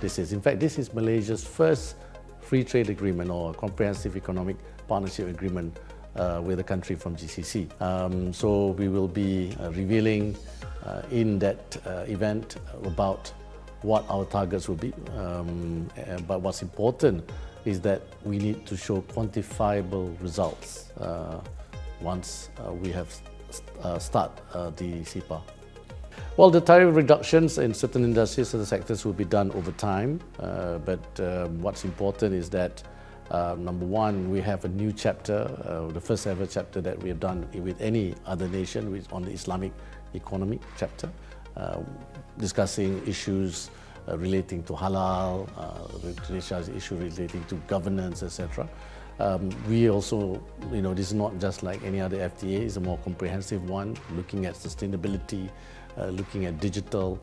this is. In fact, this is Malaysia's first free trade agreement or comprehensive economic partnership agreement with a country from GCC. So we will be revealing in that event about what our targets will be. But what's important is that we need to show quantifiable results once we have start the CEPA. Well, the tariff reductions in certain industries, certain sectors will be done over time. But what's important is that number one, we have a new chapter, the first ever chapter that we have done with any other nation, which on the Islamic economy chapter, discussing issues relating to halal, issues relating to governance, etc. We also, this is not just like any other FTA, it's a more comprehensive one, looking at sustainability, looking at digital.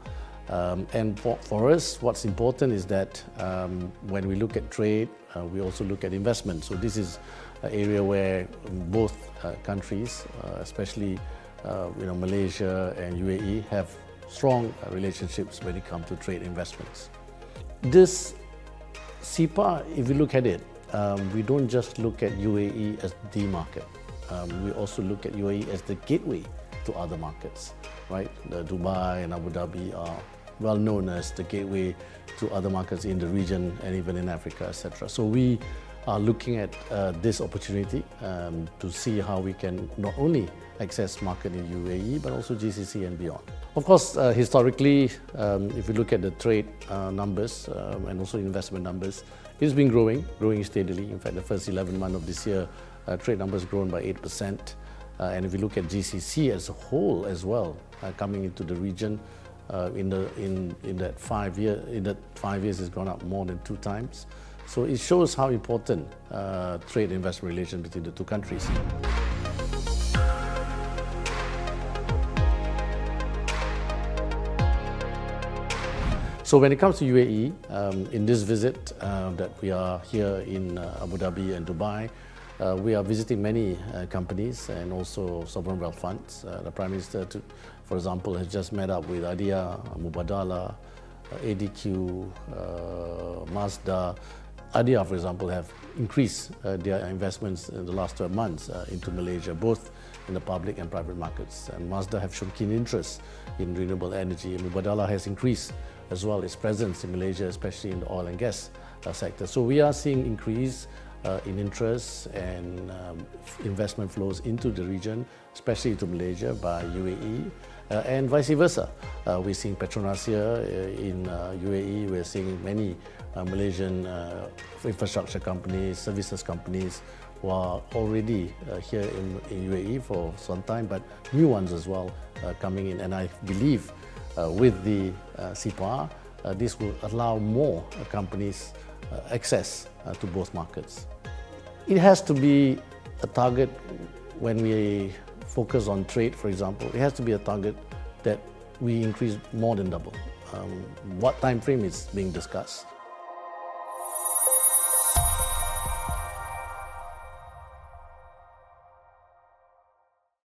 And for us, what's important is that when we look at trade, we also look at investment. So this is an area where both countries, especially Malaysia and UAE, have strong relationships when it comes to trade investments. This CEPA, if you look at it, we don't just look at UAE as the market. We also look at UAE as the gateway to other markets, right? Dubai and Abu Dhabi are well known as the gateway to other markets in the region and even in Africa, etc. So we are looking at this opportunity to see how we can not only access market in UAE but also GCC and beyond. Of course, historically, if you look at the trade numbers and also investment numbers, it's been growing steadily. In fact, the first 11 months of this year, trade numbers grown by 8%. And if you look at GCC as a whole as well, coming into the region, in that 5 years, it's gone up more than 2 times. So it shows how important trade investment relations between the two countries. So when it comes to UAE, in this visit that we are here in Abu Dhabi and Dubai, we are visiting many companies and also sovereign wealth funds. The Prime Minister, for example, has just met up with Adia, Mubadala, ADQ, Mazda. Adia, for example, have increased their investments in the last 12 months into Malaysia, both in the public and private markets. And Mazda have shown keen interest in renewable energy. And Mubadala has increased as well its presence in Malaysia, especially in the oil and gas sector. So we are seeing increase in interest and investment flows into the region, especially to Malaysia by UAE, and vice versa. We're seeing Petronas here in UAE, we're seeing many Malaysian infrastructure companies, services companies who are already here in UAE for some time, but new ones as well coming in. And I believe with the CEPA, this will allow more companies access to both markets. It has to be a target when we focus on trade, for example. It has to be a target that we increase more than double. What time frame is being discussed?